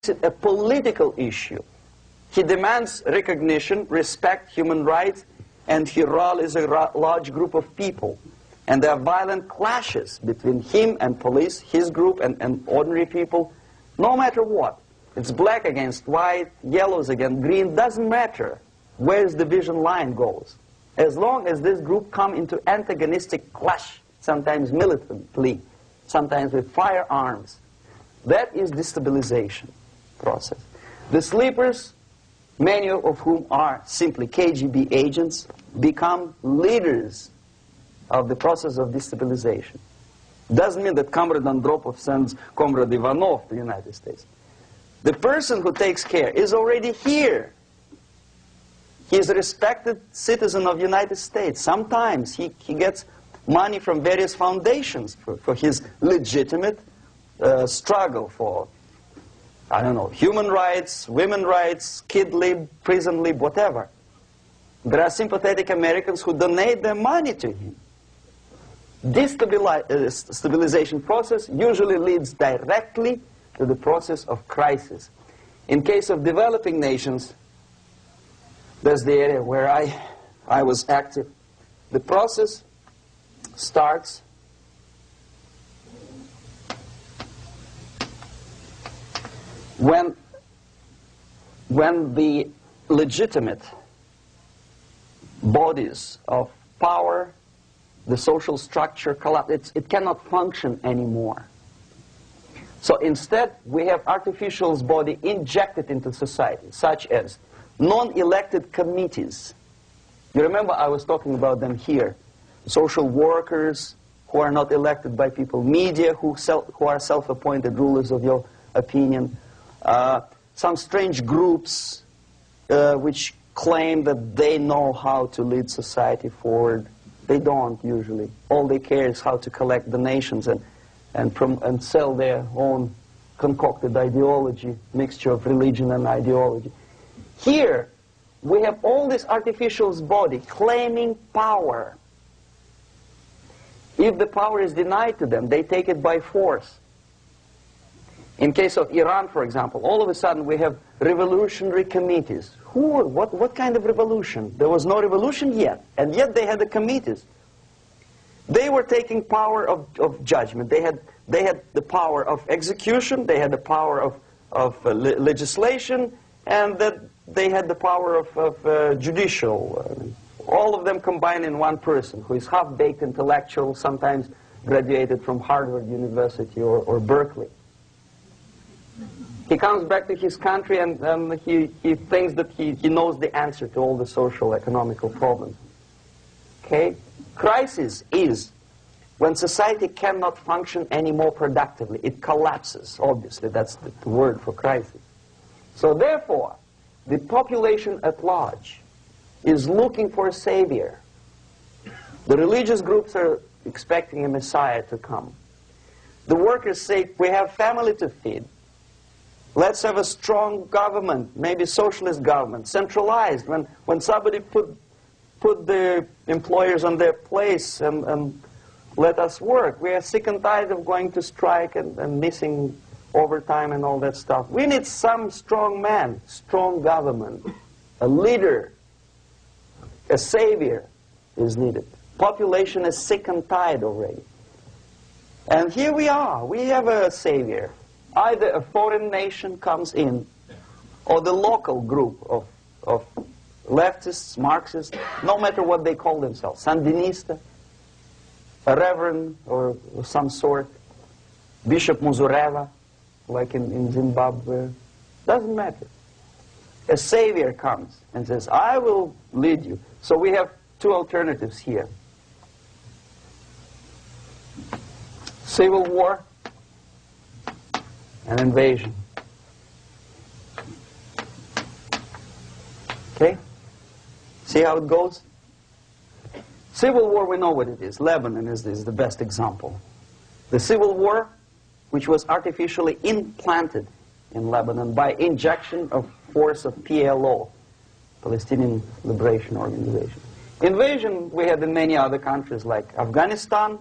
it a political issue. He demands recognition, respect, human rights, and he rallies a large group of people. And there are violent clashes between him and police, his group and ordinary people, no matter what. It's black against white, yellows against green, doesn't matter where the division line goes. As long as this group come into antagonistic clash, sometimes militantly, sometimes with firearms, that is destabilization process. The sleepers, many of whom are simply KGB agents, become leaders of the process of destabilization. Doesn't mean that Comrade Andropov sends Comrade Ivanov to the United States. The person who takes care is already here. He is a respected citizen of the United States. Sometimes he gets money from various foundations for his legitimate struggle for, I don't know, human rights, women's rights, kid lib, prison lib, whatever. There are sympathetic Americans who donate their money to him. This stabilization process usually leads directly to the process of crisis. In case of developing nations, that's the area where I was active. The process starts when the legitimate bodies of power, the social structure collapse. It cannot function anymore. So instead, we have artificial body injected into society, such as non-elected committees. You remember I was talking about them here. Social workers who are not elected by people, media who are self-appointed rulers of your opinion, some strange groups which claim that they know how to lead society forward. They don't usually. All they care is how to collect donations and sell their own concocted ideology, mixture of religion and ideology. Here, we have all this artificial body claiming power. If the power is denied to them, they take it by force. In case of Iran, for example, all of a sudden we have revolutionary committees. What kind of revolution? There was no revolution yet, and yet they had the committees. They were taking power of judgment. They had the power of execution, they had the power of legislation, and that they had the power of judicial. All of them combined in one person, who is half-baked intellectual, sometimes graduated from Harvard University or Berkeley. He comes back to his country and he thinks that he knows the answer to all the social, economical problems. Okay? Crisis is when society cannot function any more productively. It collapses, obviously. That's the word for crisis. So therefore, the population at large is looking for a savior. The religious groups are expecting a messiah to come. The workers say, we have family to feed. Let's have a strong government, maybe socialist government, centralized, when somebody put the employers on their place and let us work. We are sick and tired of going to strike and missing overtime and all that stuff. We need some strong man, strong government, a leader, a savior is needed. Population is sick and tired already. And here we are. We have a savior. Either a foreign nation comes in, or the local group of leftists, Marxists, no matter what they call themselves, Sandinista, a reverend or some sort, Bishop Muzureva, like in Zimbabwe, doesn't matter. A savior comes and says, I will lead you. So we have two alternatives here. Civil war and invasion. Okay? See how it goes? Civil war, we know what it is. Lebanon is the best example. The civil war, which was artificially implanted in Lebanon by injection of force of PLO, Palestinian Liberation Organization. Invasion we had in many other countries like Afghanistan.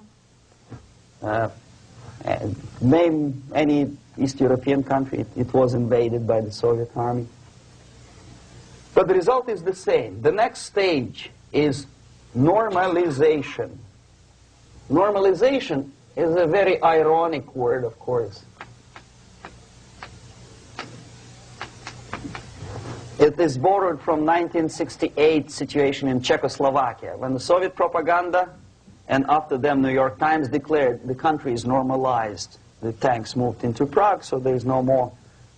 Name any East European country. It was invaded by the Soviet army. But the result is the same. The next stage is normalization. Normalization is a very ironic word, of course. It is borrowed from 1968 situation in Czechoslovakia, when the Soviet propaganda and after them New York Times declared the country is normalized. The tanks moved into Prague, so there's no more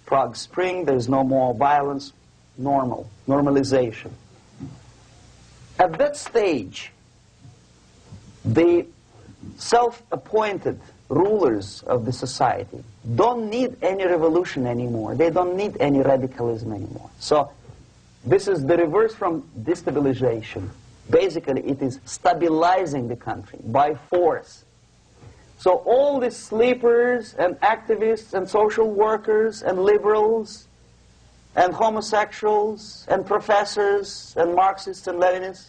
Prague Spring, there's no more violence. Normalization. At that stage, the self-appointed rulers of the society don't need any revolution anymore. They don't need any radicalism anymore. So this is the reverse from destabilization. Basically, it is stabilizing the country by force. So all these sleepers and activists and social workers and liberals and homosexuals and professors and Marxists and Leninists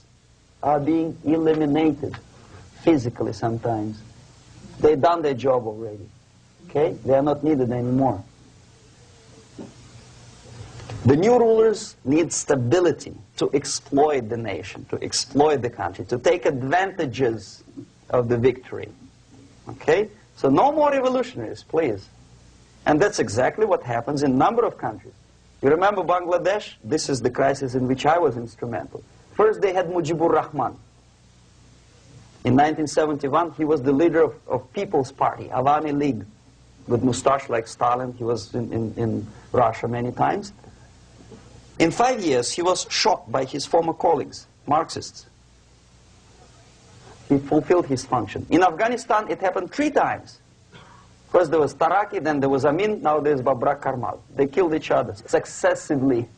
are being eliminated physically sometimes. They've done their job already. Okay? They are not needed anymore. The new rulers need stability to exploit the nation, to exploit the country, to take advantages of the victory. Okay? So no more revolutionaries, please. And that's exactly what happens in a number of countries. You remember Bangladesh? This is the crisis in which I was instrumental. First they had Mujibur Rahman. In 1971, he was the leader of People's Party, Awami League, with mustache like Stalin. He was in Russia many times. In 5 years, he was shot by his former colleagues, Marxists. He fulfilled his function. In Afghanistan, it happened 3 times. First there was Taraki, then there was Amin, now there's Babrak Karmal. They killed each other successively,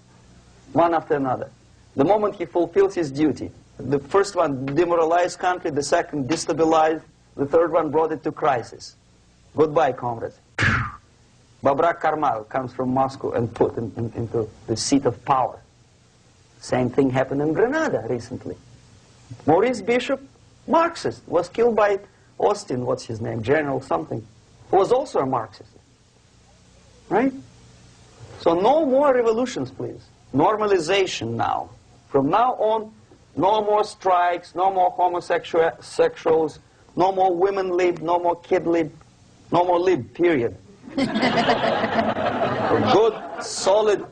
one after another. The moment he fulfills his duty, the first one demoralized country, the second destabilized, the third one brought it to crisis. Goodbye, comrades. Babrak Karmal comes from Moscow and put into the seat of power. Same thing happened in Grenada recently. Maurice Bishop, Marxist, was killed by Austin, what's his name, General something, who was also a Marxist. Right? So no more revolutions, please. Normalization now. From now on, no more strikes, no more homosexuals, no more women lib, no more kid lib, no more lib, period. Good, solid,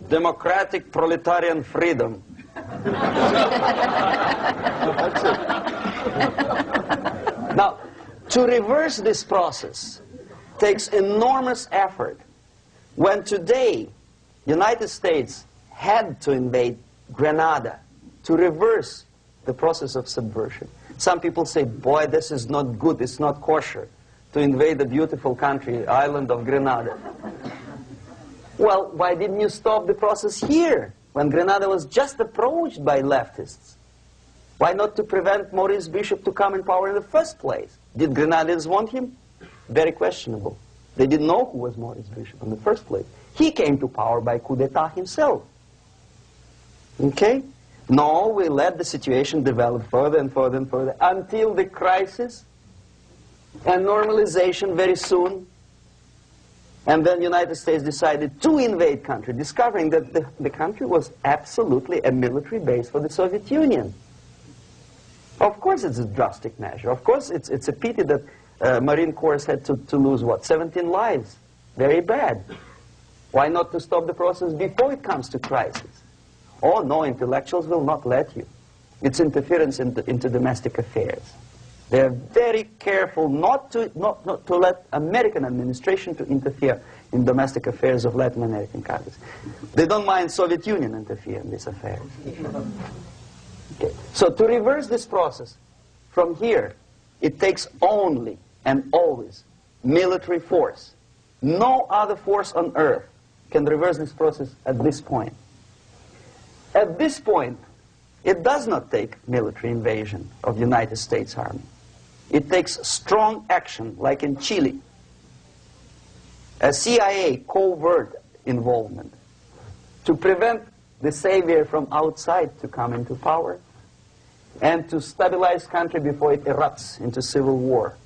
democratic, proletarian freedom. That's it. Now, to reverse this process takes enormous effort. When today, United States had to invade Grenada to reverse the process of subversion. Some people say, boy, this is not good, it's not kosher to invade the beautiful country, island of Grenada. Well, why didn't you stop the process here, when Grenada was just approached by leftists? Why not to prevent Maurice Bishop to come in power in the first place? Did Grenadians want him? Very questionable. They didn't know who was Maurice Bishop in the first place. He came to power by coup d'etat himself. Okay? No, we let the situation develop further and further and further until the crisis and normalization very soon. And then the United States decided to invade country, discovering that the country was absolutely a military base for the Soviet Union. Of course it's a drastic measure. Of course it's a pity that Marine Corps had to lose, what, 17 lives. Very bad. Why not to stop the process before it comes to crisis? Oh, no, intellectuals will not let you. It's interference into domestic affairs. They're very careful not to let American administration to interfere in domestic affairs of Latin American countries. They don't mind Soviet Union interfere in these affairs. Okay. So to reverse this process, from here, it takes only and always military force. No other force on earth can reverse this process at this point. At this point, it does not take military invasion of the United States Army. It takes strong action, like in Chile. A CIA covert involvement to prevent the savior from outside to come into power and to stabilize country before it erupts into civil war.